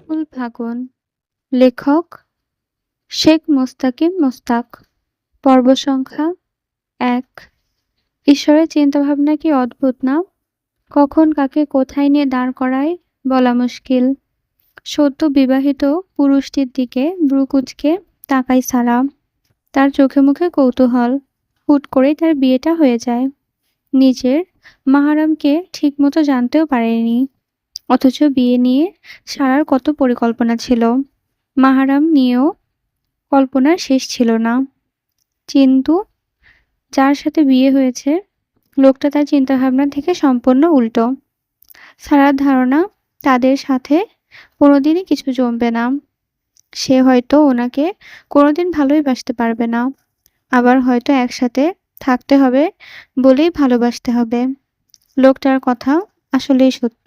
ফুল ফাগুন। লেখক শেখ মোস্তাকিম মোস্তাক। পর্ব সংখ্যা ১। ঈশ্বরের চিন্তাভাবনা কি অদ্ভুত না? কখন কাকে কোথায় নিয়ে দাঁড় করায় বলা মুশকিল। সদ্য বিবাহিত পুরুষটির দিকে ভ্রু কুঁচকে তাকায় সারা। তার চোখে মুখে কৌতূহল। হুট করেই তার বিয়েটা হয়ে যায়। নিজের মাহারামকে ঠিকমতো জানতেও পারেনি। অথচ বিয়ে নিয়ে সারার কত পরিকল্পনা ছিল। মাহারাম নিয়েও কল্পনার শেষ ছিল না। কিন্তু যার সাথে বিয়ে হয়েছে লোকটা তার চিন্তাভাবনা থেকে সম্পূর্ণ উল্টো। সারার ধারণা তাদের সাথে কোনোদিনই কিছু জমবে না। সে হয়তো ওনাকে কোনোদিন ভালোই বাসতে পারবে না, আবার হয়তো একসাথে থাকতে হবে বলেই ভালোবাসতে হবে। লোকটার কথা আসলেই সত্য।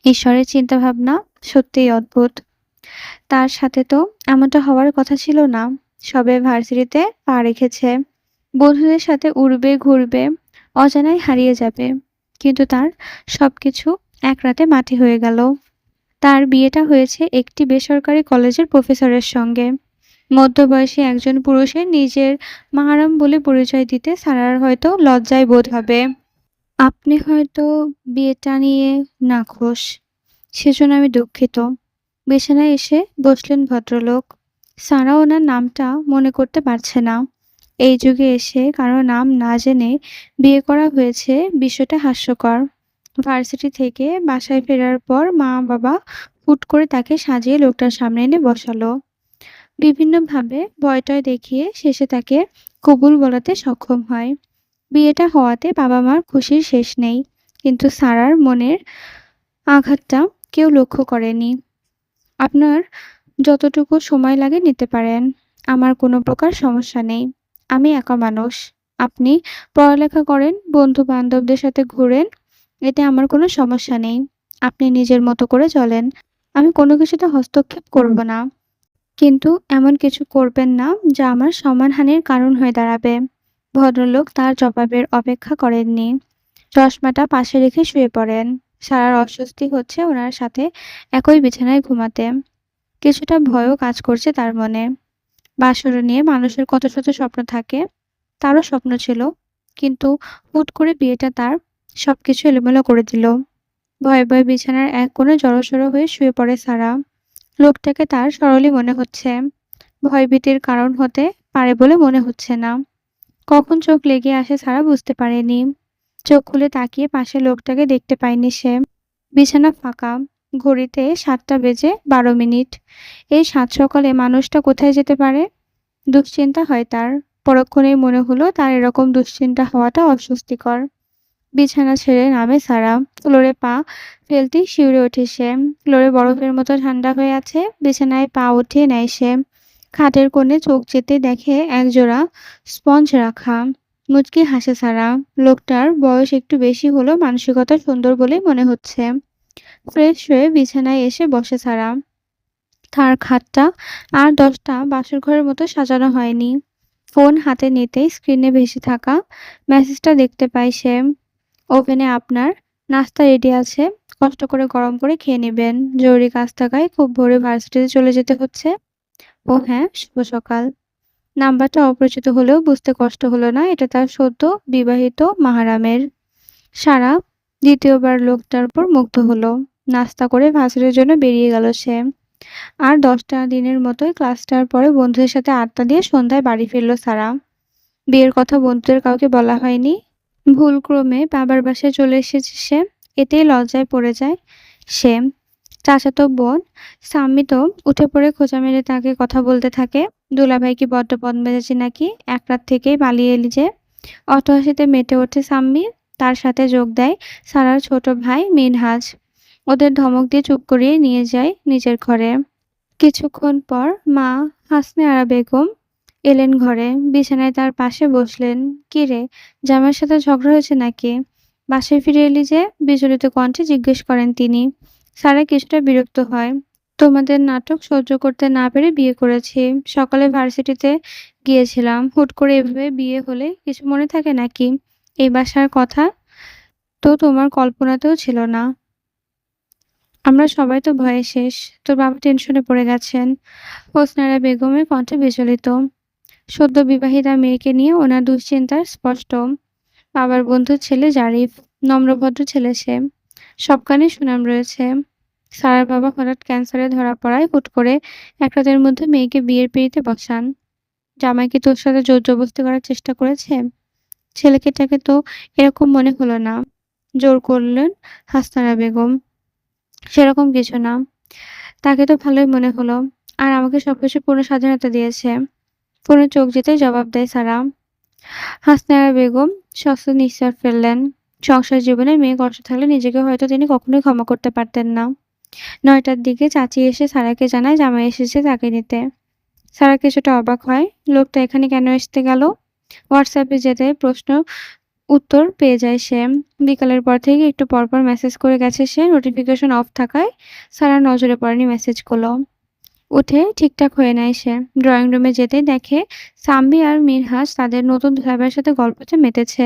ঈশ্বরের চিন্তাভাবনা সত্যিই অদ্ভুত। তার সাথে তো এমনটা হওয়ার কথা ছিল না। সবে ভার্সিটিতে পা রেখেছে, বন্ধুদের সাথে উড়বে ঘুরবে, অজানায় হারিয়ে যাবে। কিন্তু তার সবকিছু এক রাতে মাটি হয়ে গেল। তার বিয়েটা হয়েছে একটি বেসরকারি কলেজের প্রফেসরের সঙ্গে। মধ্যবয়সী একজন পুরুষের নিজের মাহারাম বলে পরিচয় দিতে সারার হয়তো লজ্জায় বোধ হবে। আপনি হয়তো বিয়েটা নিয়ে নাখোশ, সেজন্য আমি দুঃখিত। বিছানায় এসে বসলেন ভদ্রলোক। সারা ওনার নামটা মনে করতে পারছে না। এই যুগে এসে কারো নাম না জেনে বিয়ে করা হয়েছে, বিষয়টা হাস্যকর। ভার্সিটি থেকে বাসায় ফেরার পর মা বাবা হুট করে তাকে সাজিয়ে লোকটার সামনে এনে বসালো। বিভিন্নভাবে ভয়টয় দেখিয়ে শেষে তাকে কবুল বলাতে সক্ষম হয়। বিয়েটা হওয়াতে বাবা মার খুশির শেষ নেই। কিন্তু সারার মনের আঘাতটা কেউ লক্ষ্য করেনি। আপনার যতটুকু সময় লাগে নিতে পারেন। আমার কোনো প্রকার সমস্যা নেই। আমি একা মানুষ। আপনি পড়ালেখা করেন, বন্ধু-বান্ধবদের সাথে ঘোরেন, এতে আমার কোনো সমস্যা নেই। আপনি নিজের মতো করে চলেন। আমি কোনো কিছুতে হস্তক্ষেপ করব না। কিন্তু এমন কিছু করবেন না যা আমার সম্মানহানির কারণ হয়ে দাঁড়াবে। ভদ্রলোক তার জবাবের অপেক্ষা করেননি। চশমাটা পাশে রেখে শুয়ে পড়েন। সারার অস্বস্তি হচ্ছে ওনার সাথে একই বিছানায় ঘুমাতে। কিছুটা ভয়ও কাজ করছে তার মনে। বাসর নিয়ে মানুষের কত শত স্বপ্ন থাকে, তারও স্বপ্ন ছিল। কিন্তু হুট করে বিয়েটা তার সবকিছু এলোমেলো করে দিল। ভয়ে ভয়ে বিছানার এক কোণে জড়সড় হয়ে শুয়ে পড়ে সারা। লোকটাকে তার সরলই মনে হচ্ছে। ভয়ভীতির কারণ হতে পারে বলে মনে হচ্ছে না। কখন চোখ লেগে আসে সারা বুঝতে পারেনি। চোখ খুলে তাকিয়ে পাশে লোকটাকে দেখতে পায়নি সে। বিছানা ফাঁকা। ঘড়িতে ৭টা বেজে ১২ মিনিট। এই সাত সকালে মানুষটা কোথায় যেতে পারে? দুশ্চিন্তা হয় তার। পরক্ষণেই মনে হলো তার এরকম দুশ্চিন্তা হওয়াটা অস্বস্তিকর। বিছানা ছেড়ে নামে সারা। ফ্লোরে পা ফেলতেই শিউরে ওঠে সে। ফ্লোরে বরফের মতো ঠান্ডা হয়ে আছে। বিছানায় পা উঠিয়ে নেয় সে। খাটের কোণে চোখ যেতে দেখে একজোড়া স্পঞ্জ রাখা। মুচকি হাসে সারা। লোকটার বয়স একটু বেশি হলেও মানসিকতা সুন্দর বলেই মনে হচ্ছে। ফ্রেশ হয়ে বিছানায় এসে বসে সারা। তার খাটটা আর ১০টা বাসরঘরের মতো সাজানো হয়নি। ফোন হাতে নিতেই স্ক্রিনে ভেসে থাকা মেসেজটা দেখতে পায় সে। ওভেনে আপনার নাস্তা রেডি আছে। কষ্ট করে গরম করে খেয়ে নেবেন। জরুরি কাজ থাকায় খুব ভোরে ভার্সিটিতে চলে যেতে হচ্ছে। ও হ্যাঁ, শুভ সকাল। নাম্বারটা অপরিচিত হলেও বুঝতে কষ্ট হলো না এটা তার সদ্য বিবাহিত মাহারামের। সারা দ্বিতীয়বার লোকটার উপর মুগ্ধ হলো। নাস্তা করে ভার্সিটির জন্য বেরিয়ে গেল সে। আর ১০টা দিনের মতোই ক্লাসটার পরে বন্ধুদের সাথে আড্ডা দিয়ে সন্ধ্যায় বাড়ি ফিরল সারা। বিয়ের কথা বন্ধুদের কাউকে বলা হয়নি। ভুলক্রমে বাবার বাসায় চলে এসেছে সে। এতেই লজ্জায় পড়ে যায় সে। চাচাতো বোন সাম্মি তো উঠে পড়ে খোঁচা মেরে তাকে কথা বলতে থাকে। দুলাভাই কি বড্ড বদমেজাজি নাকি? এক রাত থেকেই পালিয়ে এলি যে। অট্টহাসিতে মেতে ওঠে সাম্মি। তার সাথে যোগ দেয় সারার ছোট ভাই মিনহাজ। ওদের ধমক দিয়ে চুপ করিয়ে নিয়ে যায় নিজের ঘরে। কিছুক্ষণ পর মা হাসনে আরা বেগম এলেন ঘরে। বিছানায় তার পাশে বসলেন। কি রে, জামাইয়ের সাথে ঝগড়া হয়েছে নাকি? বাসায় ফিরে এলি যে? বিচলিত কণ্ঠে জিজ্ঞেস করেন তিনি। সারা কিছুটা বিরক্ত হয়। তোমাদের নাটক সহ্য করতে না পেরে বিয়ে করেছি। সকালে ভার্সিটিতে গিয়েছিলাম। হুট করে এভাবে বিয়ে হলে কিছু মনে থাকে নাকি? এই বাসার কথা তো তোমার কল্পনাতেও ছিল না। আমরা সবাই তো ভয়ে শেষ। তোর বাবা টেনশনে পড়ে গেছেন। হোসনারা বেগমের কণ্ঠে বিচলিত। সদ্য বিবাহিতা মেয়েকে নিয়ে ওনার দুশ্চিন্তার স্পষ্ট। বাবার বন্ধুর ছেলে জারিফ, নম্রভদ্র ছেলে সে। সবখানেই সুনাম রয়েছে। সারার বাবা হঠাৎ ক্যান্সারে ধরা পড়ায় হুট করে এক রাতের মধ্যে মেয়েকে বিয়ের পিঁড়িতে বসান। জামাই কি তোর সাথে জোর-জবরদস্তি করার চেষ্টা করেছে? ছেলেটাকে তো এরকম মনে হলো না। জোর করলেন হাসনারা বেগম। সেরকম কিছু না। তাকে তো ভালোই মনে হলো। আর আমাকে সবকিছুর পূর্ণ স্বাধীনতা দিয়েছে। ফোনে চোখ যেতেই জবাব দেয় সারা। হাসনারা বেগম স্বস্তি নিঃশ্বাস ফেললেন। সংসার জীবনে মেয়ে কষ্ট থাকলে নিজেকে হয়তো তিনি কখনোই ক্ষমা করতে পারতেন না। ৯টার দিকে চাচি এসে সারাকে জানায় জামাই এসেছে তাকে নিতে। সারা কিছুটা অবাক হয়। লোকটা এখানে কেন আসতে গেল? হোয়াটসঅ্যাপে যেতে প্রশ্ন উত্তর পেয়ে যায় সে। বিকালের পর থেকে একটু পরপর মেসেজ করে গেছে সে। নোটিফিকেশন অফ থাকায় সারার নজরে পড়েনি মেসেজগুলো। উঠে ঠিকঠাক হয়ে নেয় সে। ড্রয়িং রুমে যেতেই দেখে সাম্বি আর মিনহাজ তাদের নতুন দুলাভাইয়ের সাথে গল্পতে মেতেছে।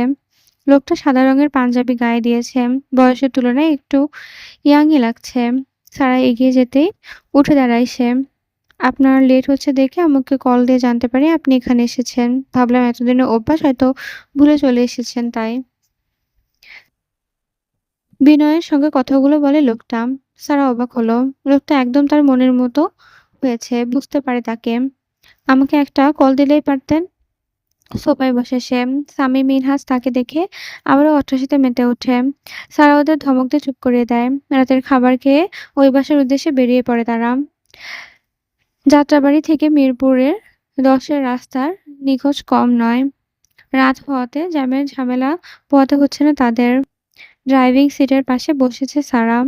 লোকটা সাদা রঙের পাঞ্জাবি গায়ে দিয়েছে। বয়সের তুলনায় একটু ইয়াংই লাগছে। সারা এগিয়ে যেতেই উঠে দাঁড়ায় সে। আপনার লেট হচ্ছে দেখে আমাকে কল দিয়ে জানতে পারি আপনি এখানে এসেছেন। ভাবলাম এতদিনের অভ্যাস হয়তো ভুলে চলে এসেছেন তাই। বিনয়ের সঙ্গে কথাগুলো বলে লোকটা। সারা অবাক হলো। লোকটা একদম তার মনের মতো হয়েছে, বুঝতে পারে তাকে। আমাকে একটা কল দিলেই পারতেন। সোফায় বসে সে। সামি মিনহাজ তাকে দেখে আবারও অট্টহাসিতে মেতে ওঠে। সারা ওদের ধমক দিয়ে চুপ করিয়ে দেয়। রাতের খাবার খেয়ে ওই বাসার উদ্দেশ্যে বেরিয়ে পড়ে তারা। যাত্রাবাড়ি থেকে মিরপুরের ১০-এর রাস্তার নিখোঁজ কম নয়। রাত হওয়াতে জ্যামের ঝামেলা পোহাতে হচ্ছে না তাদের। ড্রাইভিং সিটের পাশে বসেছে সারা।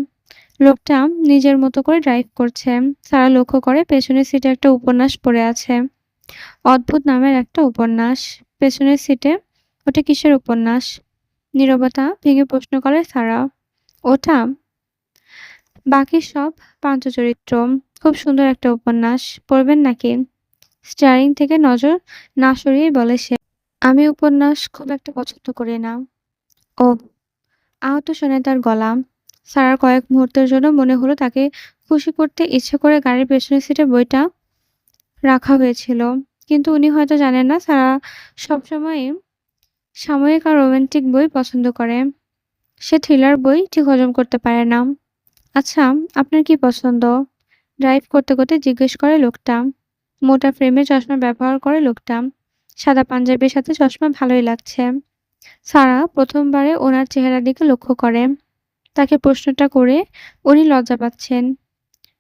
লোকটা নিজের মতো করে ড্রাইভ করছে। সারা লক্ষ্য করে পেছনের সিটে একটা উপন্যাস পড়ে আছে। অদ্ভুত নামের একটা উপন্যাস। পেছনের সিটে ওটা কিসের উপন্যাস? নীরবতা ভেঙে প্রশ্ন করে সারা। ওটা? বাকি সব পান্থচরিত্র। খুব সুন্দর একটা উপন্যাস। পড়বেন নাকি? স্টিয়ারিং থেকে নজর না সরিয়েই বলে সে। আমি উপন্যাস খুব একটা পছন্দ করি না। ওহ! আহত শোনে তার গলা। সারার কয়েক মুহূর্তের জন্য মনে হলো তাকে খুশি করতে ইচ্ছে করে গাড়ির পেছনের সিটে বইটা রাখা হয়েছিল। কিন্তু উনি হয়তো জানেন না সারা সবসময়ই সাময়িক আর রোমান্টিক বই পছন্দ করে। সে থ্রিলার বই ঠিক হজম করতে পারে না। আচ্ছা, আপনার কি পছন্দ? ড্রাইভ করতে করতে জিজ্ঞেস করে লোকটা। মোটা ফ্রেমের চশমা ব্যবহার করে লোকটা। সাদা পাঞ্জাবির সাথে চশমা ভালোই লাগছে। সারা প্রথমবারে ওনার চেহারার দিকে লক্ষ্য করে। তাকে প্রশ্নটা করে উনি লজ্জা পাচ্ছেন।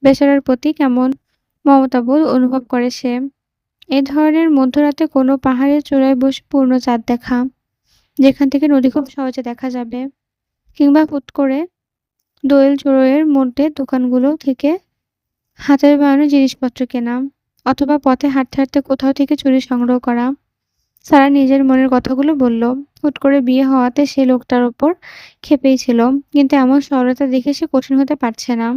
বেচারার প্রতি কেমন মমতাবোধ অনুভব করে সে। এ ধরনের মধ্যরাতে কোনো পাহাড়ের চূড়ায় বসে পূর্ণ চাঁদ দেখা, যেখান থেকে নদী খুব সহজে দেখা যাবে। কিংবা হুট করে দোয়েল চড়ুইয়ের মধ্যে দোকানগুলো থেকে হাতের বানানো জিনিসপত্র কেনা। অথবা পথে হাঁটতে হাঁটতে কোথাও থেকে চুড়ি সংগ্রহ করা। সারা নিজের মনের কথাগুলো বলল। হুট করে বিয়ে হওয়াতে সে লোকটার ওপর ক্ষেপেই ছিল। কিন্তু এমন সরলতা দেখে সে কঠিন হতে পারছে না।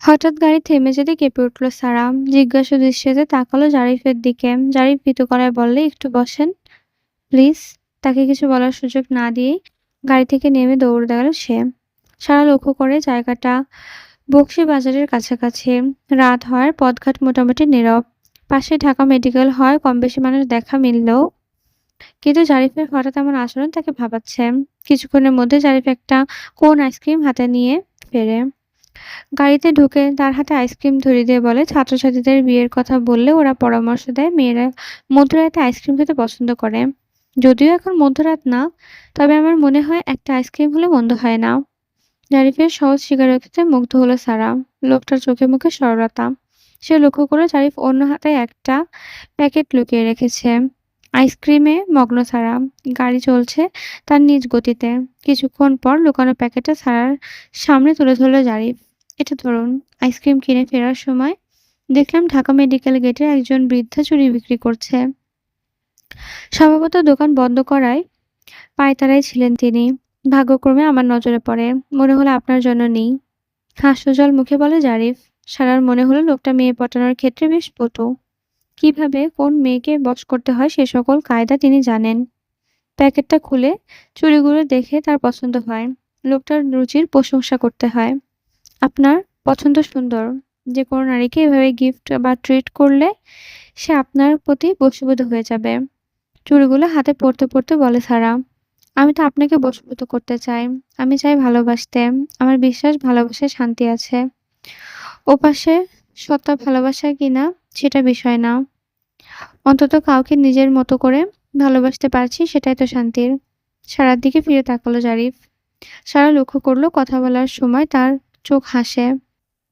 হঠাৎ গাড়ি থেমে যেতে কেঁপে উঠল সারা। জিজ্ঞাসু দৃষ্টিতে তাকালো জারিফের দিকে। জারিফ ভীতু গলায় বললে, একটু বসেন প্লিজ। তাকে কিছু বলার সুযোগ না দিয়েই গাড়ি থেকে নেমে দৌড় গেল সে। সারা লক্ষ্য করে জায়গাটা বকশীবাজারের কাছাকাছি। রাত হওয়ার পথঘাট মোটামুটি নীরব। পাশে ঢাকা মেডিকেল হওয়ায় কমবেশি মানুষ দেখা মিললেও কিন্তু জারিফের হঠাৎ এমন আচরণ তাকে ভাবাচ্ছে। কিছুক্ষণের মধ্যে জারিফ একটা কোন আইসক্রিম হাতে নিয়ে ফেরে। গাড়িতে ঢুকে তার হাতে আইসক্রিম ধরিয়ে দিয়ে বলে, ছাত্রছাত্রীদের বিয়ের কথা বললে ওরা পরামর্শ দেয় মেয়েরা মধ্যরাতে আইসক্রিম খেতে পছন্দ করে। যদিও এখন মধ্যরাত না, তবে আমার মনে হয় একটা আইসক্রিম হলে মন্দ হয় না। জারিফের সহজ স্বীকারোক্তিতে মুগ্ধ হলো সারা। লোকটার চোখে মুখে সরলতা। সে লক্ষ্য করল জারিফ অন্য হাতে একটা প্যাকেট লুকিয়ে রেখেছে। আইসক্রিমে মগ্ন সারা। গাড়ি চলছে তার নিজ গতিতে। কিছুক্ষণ পর লুকানো প্যাকেটটা সারার সামনে তুলে ধরল জারিফ। এটা ধরুন। আইসক্রিম কিনে ফেরার সময় দেখলাম ঢাকা মেডিকেল গেটে একজন বৃদ্ধা চুড়ি বিক্রি করছে। সম্ভবত দোকান বন্ধ করায় পায়তারায় ছিলেন তিনি। ভাগ্যক্রমে আমার নজরে পড়ে। মনে হলো আপনার জন্য নেই। হাস্যজ্জ্বল মুখে বলে জারিফ। সারার মনে হলো লোকটা মেয়ে পটানোর ক্ষেত্রে বেশ পটু। কিভাবে কোন মেয়েকে বশ করতে হয় সে সকল কায়দা তিনি জানেন। প্যাকেটটা খুলে চুড়িগুলো দেখে তার পছন্দ হয়। লোকটার রুচির প্রশংসা করতে হয়। আপনার পছন্দ সুন্দর। যেকোনো নারীকে এভাবে গিফট বা ট্রিট করলে সে আপনার প্রতি বশীভূত হয়ে যাবে। চুড়িগুলো হাতে পড়তে বলে সারা, "আমি তো আপনাকে বশীভূত করতে চাই। আমি চাই ভালোবাসতে। আমার বিশ্বাস ভালোবাসায় শান্তি আছে। ওপাশে সত্তা ভালোবাসা কিনা সেটা বিষয় না। অন্তত কাউকে নিজের মতো করে ভালোবাসতে পারছি সেটাই তো শান্তির।" সারার দিকে ফিরে তাকালো জারিফ। সারা লক্ষ্য করল কথা বলার সময় তার চোখ হাসে।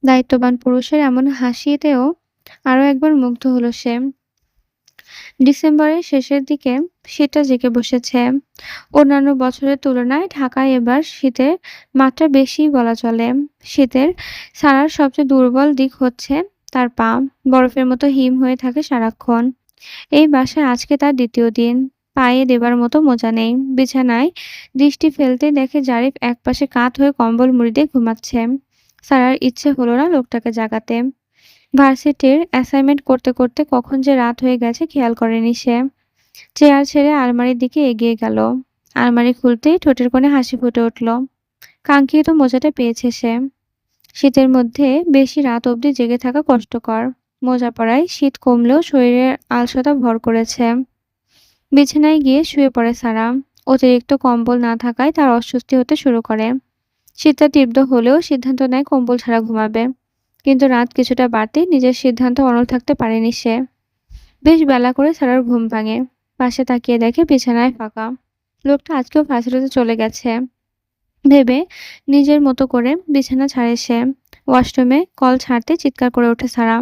দায়িত্ববান পুরুষের এমন হাসিতেও আরো একবার মুগ্ধ হলো সে। ডিসেম্বরের শেষের দিকে শীতটা জেঁকে বসেছে। অন্যান্য বছরের তুলনায় ঢাকায় এবার শীতের মাত্রা বেশিই বলা চলে। শীতের সারার সবচেয়ে দুর্বল দিক হচ্ছে তার পা। বরফের মতো হিম হয়ে থাকে সারাক্ষণ। এই বাসায় আজকে তার দ্বিতীয় দিন। পায়ে দেবার মতো মোজা নেই। বিছানায় দৃষ্টি ফেলতেই দেখে জারিফ একপাশে কাত হয়ে কম্বল মুড়ি দিয়ে ঘুমাচ্ছে। সারার ইচ্ছে হলো না লোকটাকে জাগাতে। ভার্সিটির অ্যাসাইনমেন্ট করতে কখন যে রাত হয়ে গেছে খেয়াল করেনি সে। চেয়ার ছেড়ে আলমারির দিকে এগিয়ে গেল। আলমারি খুলতেই ঠোঁটের কোণে হাসি ফুটে উঠল। কাঙ্ক্ষিত মোজাটা পেয়েছে সে। শীতের মধ্যে বেশি রাত অবধি জেগে থাকা কষ্টকর। মোজা পরায় শীত কমলেও শরীরের আলসতা ভর করেছে। বিছানায় গিয়ে শুয়ে পড়ে সারা। অতিরিক্ত কম্বল না থাকায় তার অস্বস্তি হতে শুরু করে। শীতটা তীব্র হলেও সিদ্ধান্ত নেয় কম্বল ছাড়া ঘুমাবে। কিন্তু রাত কিছুটা বাড়তেই নিজের সিদ্ধান্তে অনড় থাকতে পারেনি সে। বেশ বেলা করে সারার ঘুম ভাঙে। পাশে তাকিয়ে দেখে বিছানায় ফাঁকা। লোকটা আজকেও ভার্সিটিতে চলে গেছে ভেবে নিজের মতো করে বিছানা ছাড়ে সে। ওয়াশরুমে কল ছাড়তে চিৎকার করে ওঠে সারা।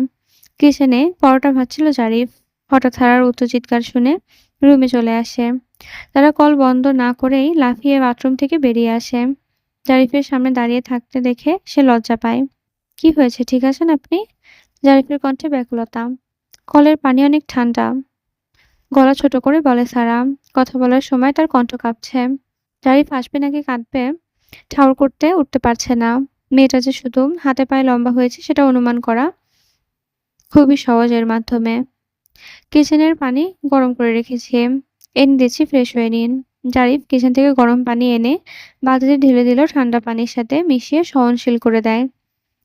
কিচেনে পরোটা ভাজছিল জারিফ। হঠাৎ সারার উচ্চ চিৎকার শুনে রুমে চলে আসে। তারা কল বন্ধ না করেই লাফিয়ে বাথরুম থেকে বেরিয়ে আসে। জারিফের সামনে দাঁড়িয়ে থাকতে দেখে সে লজ্জা পায়। "কি হয়েছে, ঠিক আছেন আপনি?" জারিফের কণ্ঠে ব্যাকুলতা। "কলের পানি অনেক ঠান্ডা," গলা ছোট করে বলে সারা। কথা বলার সময় তার কণ্ঠ কাঁপছে। জারিফ হাসবে নাকি কাঁদবে ঠাউর করতে উঠতে পারছে না। মেয়েটা যে শুধু হাতে পায়ে লম্বা হয়েছে সেটা অনুমান করা খুবই সহজ এর মাধ্যমে। কিচেনের পানি গরম করে রেখেছি, এনে দিচ্ছি, ফ্রেশ হয়ে নিন। জারিফ কিচেন থেকে গরম পানি এনে বালতিতে ঢেলে দিল, ঠান্ডা পানির সাথে মিশিয়ে সহনশীল করে দেয়।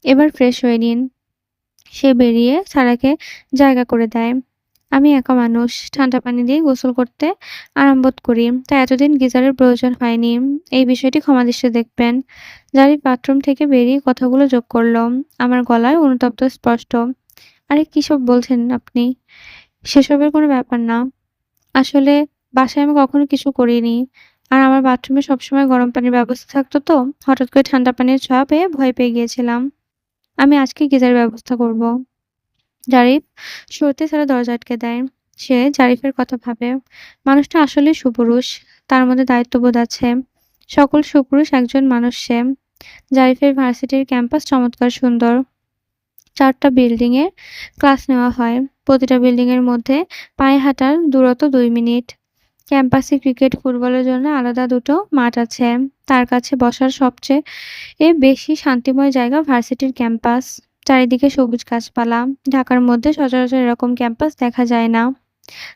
"এবার ফ্রেশ হয়ে নিন।" সে বেরিয়ে সারাকে জায়গা করে দেয়। "আমি একা মানুষ, ঠান্ডা পানি দিয়ে গোসল করতে আরাম বোধ করি। তাই এতদিন গিজারের প্রয়োজন হয়নি। এই বিষয়টি ক্ষমাদৃষ্টিতে দেখবেন।" জারিফ বাথরুম থেকে বেরিয়ে কথাগুলো যোগ করল। আমার গলায় অনুতপ্ত স্পষ্ট। "আরে কিসব বলছেন আপনি? সেসবের কোনো ব্যাপার না। আসলে বাসায় আমি কখনো কিছু করিনি। আর আমার বাথরুমে সবসময় গরম পানির ব্যবস্থা থাকতো তো। হঠাৎ করে ঠান্ডা পানির ছোঁয়া পেয়ে ভয় পেয়ে গিয়েছিলাম। আমি আজকেই গিজারের ব্যবস্থা করব।" জারিফ সরতে সারা দরজা আটকে দেয়। সে জারিফের কথা ভাবে। মানুষটা আসলেই সুপুরুষ। তার মধ্যে দায়িত্ববোধ আছে। সকল সুপুরুষ একজন মানুষ সে। জারিফের ভার্সিটির ক্যাম্পাস চমৎকার সুন্দর। ৪ টা বিল্ডিং এ ক্লাস নেওয়া হয়। প্রতিটা বিল্ডিং এর মধ্যে পায়ে হাঁটার দূরত্ব ২ মিনিট। ক্যাম্পাসে ক্রিকেট, ফুটবলের জন্য আলাদা দুটো মাঠ আছে। তার কাছে বসার সবচেয়ে বেশি শান্তিময় জায়গা ভার্সিটির ক্যাম্পাস। চারিদিকে সবুজ গাছপালা। ঢাকার মধ্যে সচরাচর এরকম ক্যাম্পাস দেখা যায় না।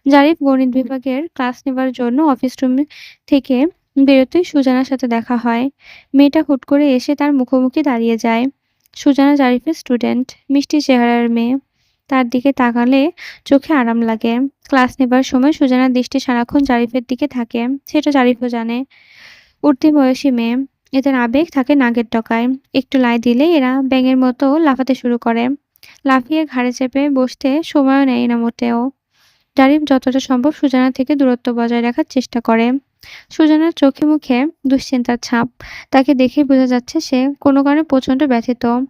জারিফ গণিত বিভাগের ক্লাস নেবার জন্য অফিস রুম থেকে বেরোতেই সুজানার সাথে দেখা হয়। মেয়েটা হুট করে এসে তার মুখোমুখি দাঁড়িয়ে যায়। সুজানা জারিফের স্টুডেন্ট, মিষ্টি চেহারার মেয়ে। তার দিকে তাকালে চোখে আরাম লাগে। ক্লাস নেবার সময় সুজানার দৃষ্টি সারাক্ষণ জারিফের দিকে থাকে, সেটা জারিফও জানে। উঠতি বয়সী মেয়ে, এদের আবেগ থাকে নাগের ডগায়। একটু লাই দিলেই এরা ব্যাঙের মতো লাফাতে শুরু করে। লাফিয়ে ঘাড়ে চেপে বসতে সময়ও নেয় না মোটেও। জারিফ যতটা সম্ভব সুজানা থেকে দূরত্ব বজায় রাখার চেষ্টা করে। সুজানার চোখে মুখে দুশ্চিন্তার ছাপ। তাকে দেখেই বোঝা যাচ্ছে সে কোনো কারণে প্রচণ্ড ব্যথিত।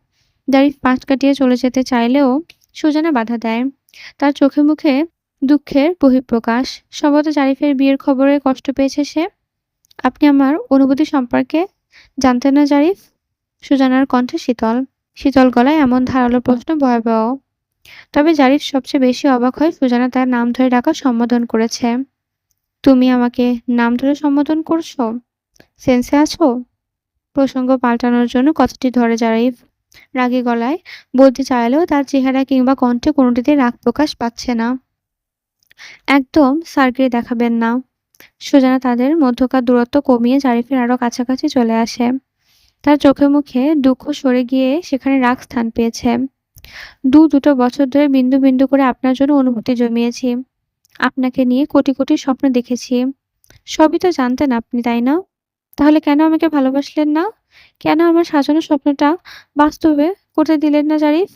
জারিফ পাশ কাটিয়ে চলে যেতে চাইলেও সুজানা বাধা দেয়। তার চোখে মুখে দুঃখের বহিঃপ্রকাশ। সম্ভবত জারিফের বিয়ের খবরে কষ্ট পেয়েছে সে। "আপনি আমার অনুভূতি সম্পর্কে জানতেন না জারিফ?" সুজানার কণ্ঠে শীতল। শীতল গলায় এমন ধারালো প্রশ্ন ভয়াবহ। তবে জারিফ সবচেয়ে বেশি অবাক হয় সুজানা তার নাম ধরে ডাকা সম্বোধন করেছে। "তুমি আমাকে নাম ধরে সম্বোধন করছো? সেন্সে আছো?" প্রসঙ্গ পাল্টানোর জন্য কথাটি ধরে জারিফ। রাগী গলায় বলতে চাইলেও তার চেহারা কিংবা কণ্ঠে কোনোটিতেই রাগ প্রকাশ পাচ্ছে না। "একদম স্যারগিরি দেখাবেন না।" সুজানা তাদের মধ্যকার দূরত্ব কমিয়ে জারিফের আরো কাছাকাছি চলে আসে। তার চোখে মুখে দুঃখ সরে গিয়ে সেখানে রাগ স্থান পেয়েছে। দুটো বছর ধরে বিন্দু, বিন্দু করে আপনার জন্য অনুভূতি জমিয়েছি। আপনাকে নিয়ে কোটি, কোটি স্বপ্ন দেখেছি। সবই তো জানতেন আপনি, তাই না? তাহলে কেন আমাকে ভালোবাসলেন না? কেন আমার সাজানো স্বপ্নটা বাস্তবে করতে দিলেন না জারিফ?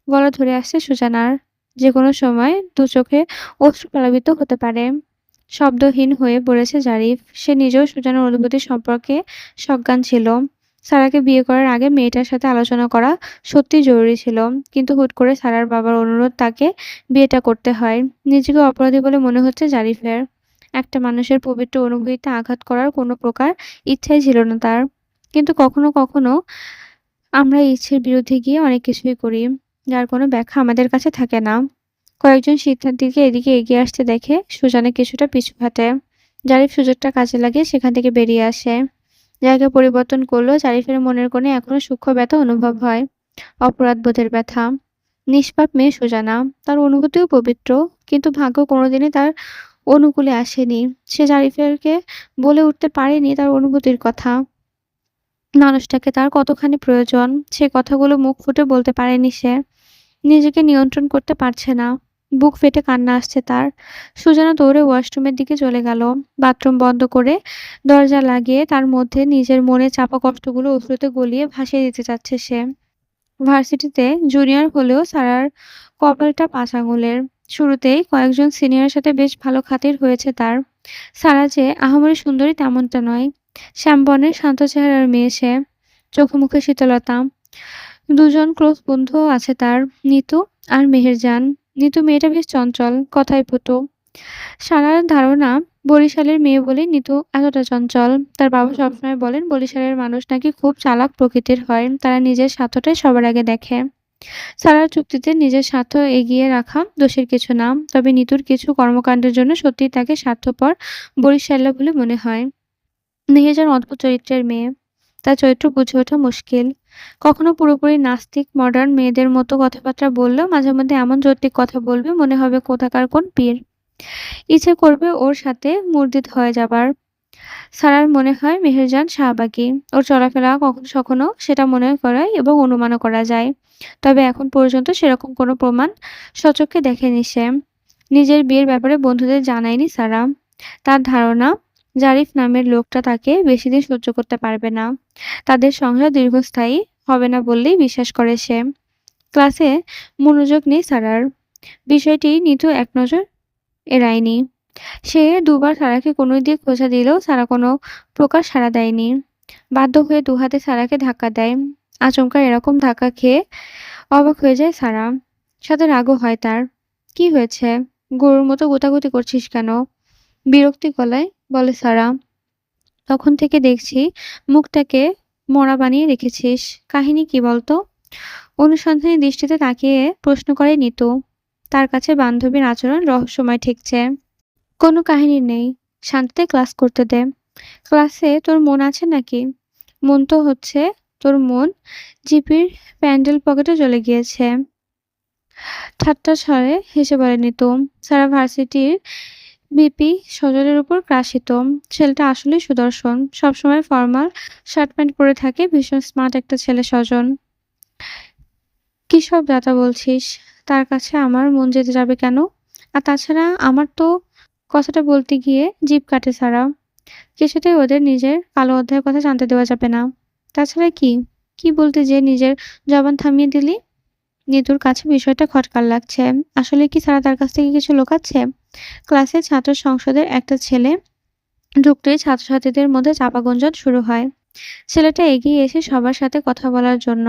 গলা ধরে আসছে সুজানার। যেকোনো সময় চোখে অশ্রু প্লাবিত হতে পারে। শব্দহীন হয়ে পড়েছে জারিফ। সে নিজেও সুজানার অনুভূতি সম্পর্কে সজ্ঞান ছিল। সারাকে বিয়ে করার আগে মেয়েটার সাথে আলোচনা করা সত্যিই জরুরি ছিল। কিন্তু হুট করে সারার বাবার অনুরোধ তাকে বিয়েটা করতে হয়। নিজেকে অপরাধী বলে মনে হচ্ছে জারিফের। একটা মানুষের পবিত্র অনুভূতিতে আঘাত করার কোনো প্রকার ইচ্ছাই ছিল না তার। কিন্তু কখনো, কখনো আমরা ইচ্ছের বিরুদ্ধে গিয়ে অনেক কিছুই করি, যার কোনো ব্যাখ্যা আমাদের কাছে থাকে না। কয়েকজন শিক্ষার্থীকে এদিকে এগিয়ে আসতে দেখে সুজানা কিছুটা পিছু হাঁটে। জারিফ সুযোগটা কাজে লাগিয়ে সেখান থেকে বেরিয়ে আসে। জায়গা পরিবর্তন করলেও জারিফের মনের কোণে এখনো সূক্ষ্ম ব্যথা অনুভব হয়। অপরাধবোধের ব্যথা। নিষ্পাপ মেয়ে সুজানা। তার অনুভূতিও পবিত্র। কিন্তু ভাগ্য কোনোদিনই তার অনুকূলে আসেনি। সে জারিফকে বলে উঠতে পারেনি তার অনুভূতির কথা। মানুষটাকে তার কতখানি প্রয়োজন, সে কথাগুলো মুখ ফুটে বলতে পারেনি সে। নিজেকে নিয়ন্ত্রণ করতে পারছে না। বুক ফেটে কান্না আসছে তার। সুজানা দৌড়ে ওয়াশরুমের দিকে চলে গেল। বাথরুম বন্ধ করে দরজা লাগিয়ে তার মধ্যে নিজের মনে চাপা কষ্টগুলো অশ্রুতে গলিয়ে ভাসিয়ে দিতে চাচ্ছে সে। ভার্সিটিতে জুনিয়র হলেও সারার কপালটা ৫ আঙুলের। শুরুতেই কয়েকজন সিনিয়রের সাথে বেশ ভালো খাতির হয়েছে তার। সারা যে আহামরি সুন্দরী তেমনটা নয়। শ্যামবর্ণের শান্ত চেহারার মেয়ে সে। চোখে মুখে শীতলতা। দুজন ক্লোজ বন্ধুও আছে তার, নিতু আর মেহেরজান। নিতু মেয়েটা বেশ চঞ্চল, কথায় পটু। সারার ধারণা বরিশালের মেয়ে বলেই নিতু এতটা চঞ্চল। তার বাবা সবসময় বলেন বরিশালের মানুষ নাকি খুব চালাক প্রকৃতির হয়, তারা নিজের স্বার্থটাই সবার আগে দেখে। সারার চুক্তিতে নিজের স্বার্থ এগিয়ে রাখা দোষের কিছু না, তবে নিতুর কিছু কর্মকাণ্ডের জন্য সত্যিই তাকে স্বার্থপর বরিশাল্লা বলে মনে হয়। মেহেরজান অদ্ভুত চরিত্রের মেয়ে। তার চরিত্র বুঝে ওঠা মুশকিল। কখনো পুরোপুরি নাস্তিক মডার্ন মেয়েদের মতো কথাবার্তা বললেও মাঝে মধ্যে এমন যৌক্তিক কথা বলবে মনে হবে কোথাকার কোন পীর। ইচ্ছে করবে ওর সাথে মুর্দিত হয়ে যাবার। সারার মনে হয় মেহেরজান শাহবাগী। ওর চলাফেরা কখনো সখনো সেটা মনে করায় এবং অনুমানও করা যায়। তবে এখন পর্যন্ত সেরকম কোনো প্রমাণ সচক্ষে দেখেনি সে। নিজের বিয়ের ব্যাপারে বন্ধুদের জানায়নি সারা। তার ধারণা জারিফ নামের লোকটা তাকে বেশিদিন সহ্য করতে পারবে না। তাদের সংসার দীর্ঘস্থায়ী হবে না বললেই বিশ্বাস করে সে। ক্লাসে মনোযোগ নেই সারার। বিষয়টি নিতু একনজর এড়ায়নি। সে দুবার সারাকে কনুই দিয়ে খোঁচা দিলেও সারা কোনো প্রকার সাড়া দেয়নি। বাধ্য হয়ে দুহাতে সারাকে ধাক্কা দেয়। আচমকা এরকম ধাক্কা খেয়ে অবাক হয়ে যায় সারা। সাথে রাগও হয় তার। কি হয়েছে? গরুর মতো গোতাগুতি করছিস কেন? বিরক্তি গলায় বলে সারা। তখন থেকে দেখছি মুখটাকে মরা বানিয়ে রেখেছিস। কাহিনী কি বলতো? অনুসন্ধানী দৃষ্টিতে তাকিয়ে প্রশ্ন করে নিতু। তার কাছে বান্ধবীর আচরণ রহস্যময় ঠেকছে। কোনো কাহিনী নেই। শান্তিতে ক্লাস করতে দে। ক্লাসে তোর মন আছে নাকি? মন তো হচ্ছে তোর মন জিপির প্যান্ডেল পকেটে চলে গিয়েছে। ঠাট্টা স্বরে হেসে বলে নিতু। সারা ভার্সিটির বিপি সজলের উপর ক্রাশিত। ছেলেটা আসলেই সুদর্শন। সবসময় ফর্মাল শার্ট প্যান্ট পরে থাকে। ভীষণ স্মার্ট একটা ছেলে সজন। কি সব যাতা বলছিস? তার কাছে আমার মন যেতে যাবে কেন? আর তাছাড়া আমার তো কথাটা বলতে গিয়ে জিভ কাটে সারা। কিছুতেই ওদের নিজের কালো অধ্যায়ের কথা জানতে দেওয়া যাবে না। তাছাড়া কি? কি বলতে যেয়ে নিজের জবান থামিয়ে দিলি? নিতুর কাছে বিষয়টা খটকার লাগছে। আসলে কি সারা তার কাছ থেকে কিছু লুকাচ্ছে? ক্লাসে ছাত্র সংসদের একটা ছেলে ঢুকতেই ছাত্রছাত্রীদের মধ্যে চাপা গুঞ্জন শুরু হয়। ছেলেটা এগিয়ে এসে সবার সাথে কথা বলার জন্য।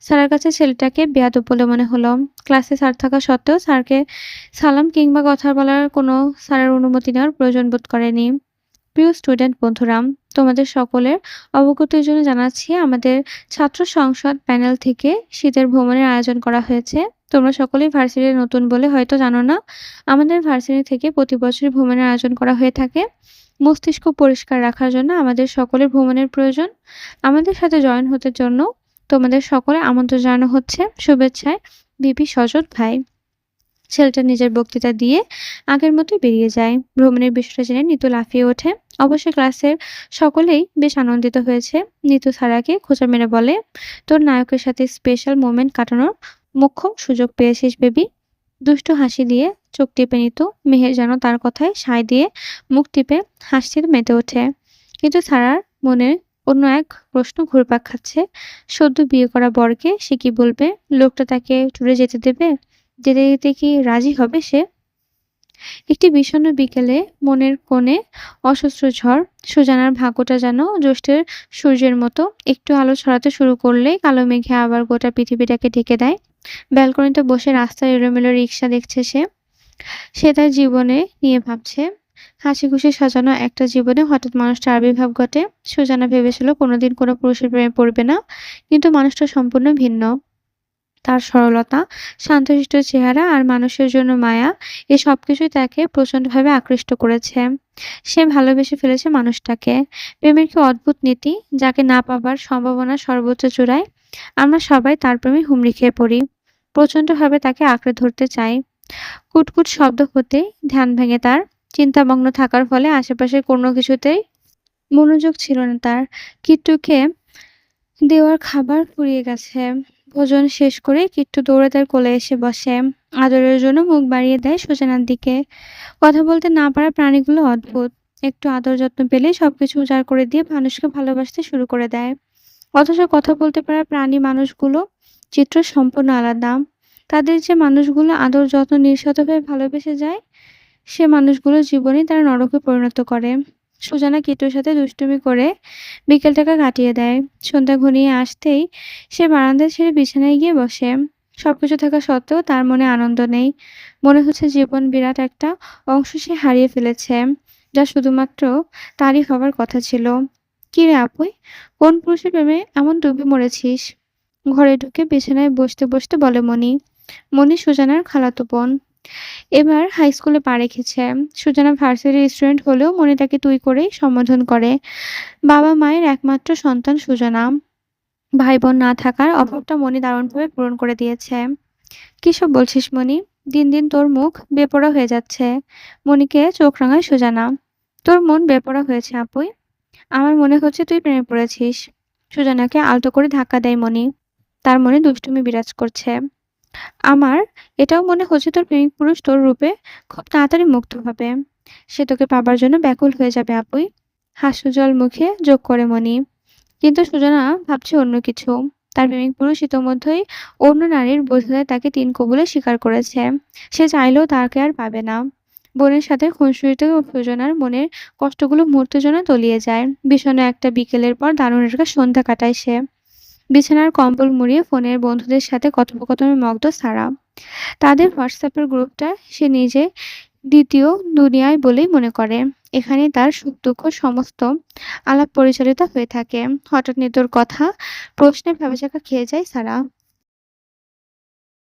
স্যারের কাছে ছেলেটাকে বেয়াদব বলে মনে হলো। ক্লাসে স্যার থাকা সত্ত্বেও স্যারকে সালাম কিংবা কথা বলার কোনো স্যারের অনুমতি নেওয়ার প্রয়োজন বোধ করেনি। প্রিয় স্টুডেন্ট বন্ধুরা, তোমাদের সকলের অবগতির জন্য জানাচ্ছি আমাদের ছাত্র সংসদ প্যানেল থেকে শীতের ভ্রমণের আয়োজন করা হয়েছে। তোমরা সকলেই ভার্সিটির নতুন বলে হয়তো জানো না, আমাদের ভার্সিটি থেকে প্রতি বছরই ভ্রমণের আয়োজন করা হয়ে থাকে। মস্তিষ্ক পরিষ্কার রাখার জন্য আমাদের সকলের ভ্রমণের প্রয়োজন। আমাদের সাথে জয়েন হতে জন্য তোমাদের সকলে আমন্ত্রণ জানানো হচ্ছে। শুভেচ্ছায় বিপি সজল ভাই। ছেলেটা নিজের বক্তৃতা দিয়ে আগের মতোই বেরিয়ে যায়। ভ্রমণের বিষয়টা জেনে নিতু লাফিয়ে ওঠে। অবশ্য ক্লাসের সকলেই বেশ আনন্দিত হয়েছে। নিতু সারাকে খোঁচা মেরে বলে, তোর নায়কের সাথে স্পেশাল মোমেন্ট কাটানোর মোক্ষম সুযোগ পেয়েছিস বেবি। দুষ্টু হাসি দিয়ে চোখ টিপে নিত। মেহের যেন তার কথায় সায় দিয়ে মুখ টিপে হাসতে মেতে ওঠে। কিন্তু সারার মনে অন্য এক প্রশ্ন ঘুরপাক খাচ্ছে। সদ্য বিয়ে করা বরকে সে কি বলবে? লোকটা তাকে ট্যুরে যেতে দেবে? যেতে দিতে কি রাজি হবে সে? একটি বিষণ্ণ বিকেলে মনের কোণে অসহ্র ঝড়। সুজানার ভাগ্যটা যেন জ্যৈষ্ঠের সূর্যের মতো। একটু আলো ছড়াতে শুরু করলেই কালো মেঘে আবার গোটা পৃথিবীটাকে ঢেকে দেয়। ব্যালকনিতে বসে রাস্তায় এলোমেলো রিকশা দেখছে সে। সে তার জীবনে নিয়ে ভাবছে। হাসিখুশি সাজানো একটা জীবনে হঠাৎ মানুষটার আবির্ভাব ঘটে। সুজানা ভেবেছিল কোনোদিন কোনো পুরুষের প্রেমে পড়বে না, কিন্তু মানুষটা সম্পূর্ণ ভিন্ন। তার সরলতা, শান্তশিষ্ট চেহারা আর মানুষের জন্য মায়া, এ সবকিছুই তাকে প্রচণ্ডভাবে আকৃষ্ট করেছে। সে ভালোবেসে ফেলেছে মানুষটাকে। প্রেমের কি অদ্ভুত নীতি! যাকে না পাবার সম্ভাবনা সর্বোচ্চ চূড়ায়, আমরা সবাই তার প্রেমে হুমড়ি খেয়ে পড়ি। প্রচণ্ডভাবে তাকে আঁকড়ে ধরতে চাই। কুটকুট শব্দ হতেই ধ্যান ভেঙে তার। চিন্তামগ্ন থাকার ফলে আশেপাশের কোনো কিছুতেই মনোযোগ ছিল না তার। কিট্টুকে দেওয়ার খাবার ফুরিয়ে গেছে। ভোজন শেষ করে কিট্টু দৌড়ে তার কোলে এসে বসে। আদরের জন্য মুখ বাড়িয়ে দেয় সুজানার দিকে। কথা বলতে না পারা প্রাণীগুলো অদ্ভুত। একটু আদর যত্ন পেলেই সবকিছু উজাড় করে দিয়ে মানুষকে ভালোবাসতে শুরু করে দেয়। অথচ কথা বলতে পারা প্রাণী মানুষগুলো চিত্র সম্পূর্ণ আলাদা। তাদের যে মানুষগুলো আদর যত্ন নিঃস্বার্থভাবে ভালোবেসে যায়, সে মানুষগুলো জীবনই তারা নরকে পরিণত করে। সুজানা কিট্টুর সাথে দুষ্টুমি করে বিকেলটাকে কাটিয়ে দেয়। সন্ধ্যা ঘনিয়ে আসতেই সে বারান্দায় ছেড়ে বিছানায় গিয়ে বসে। সবকিছু থাকা সত্ত্বেও তার মনে আনন্দ নেই। মনে হচ্ছে জীবন বিরাট একটা অংশ সে হারিয়ে ফেলেছে, যা শুধুমাত্র তারই হবার কথা ছিল। কি রে আপুই, কোন পুরুষের প্রেমে এমন ডুবে মরেছিস? ঘরে ঢুকে বিছানায় বসতে বসতে বলে মণি। মণি সুজানার খালাতো বোন। এবার হাই স্কুলে পা রেখেছে। সুজানা ভার্সিটির স্টুডেন্ট হলেও মনি তাকে তুই করেই সম্বোধন করে। বাবা মায়ের একমাত্র সন্তান সুজানা। ভাই বোন না থাকার অভাবটা মনি দারুণভাবে পূরণ করে দিয়েছে। কিসব বলছিস মনি? দিন দিন তোর মুখ বেপরোয়া হয়ে যাচ্ছে। মনিকে চোখ রাঙায় সুজানা। তোর মন বেপরোয়া হয়েছে আপুই। আমার মনে হচ্ছে তুই প্রেমে পড়েছিস। সুজানাকে আলতো করে ধাক্কা দেয় মনি। তার মনে দুষ্টুমি বিরাজ করছে। আমার এটাও মনে হচ্ছে তোর প্রেমিক পুরুষ তোর রূপে খুব তাড়াতাড়ি মুগ্ধ হবে। সে তোকে পাবার জন্য ব্যাকুল হয়ে যাবে আপুই। হাস্যোজ্জ্বল মুখে যোগ করে মনি। কিন্তু সুজানা ভাবছে অন্য কিছু। তার প্রেমিক পুরুষ ইতোমধ্যেই অন্য নারীর বোঝায় তাকে তিন কবুলে স্বীকার করেছে। সে চাইলেও তাকে আর পাবে না। বোনের সাথে খুনসুটিতে সুজানার মনের কষ্টগুলো মুহূর্তের জন্য তলিয়ে যায়। বিষণ্ণ একটা বিকেলের পর দারুণ একটা সন্ধ্যা কাটায় সে। বিছানার কম্বল মুড়িয়ে ফোনের বন্ধুদের সাথে কথোপকথনে মগ্ন সারা। তাদের হোয়াটসঅ্যাপের গ্রুপটা সে নিজে দ্বিতীয় দুনিয়ায় বলেই মনে করে। এখানেই তার সুখ-দুঃখ সমস্ত আলাপ পরিচালিত হয়ে থাকে। হঠাৎ নিতোর কথা প্রশ্নে ভ্যাবাচ্যাকা খেয়ে যায় সারা।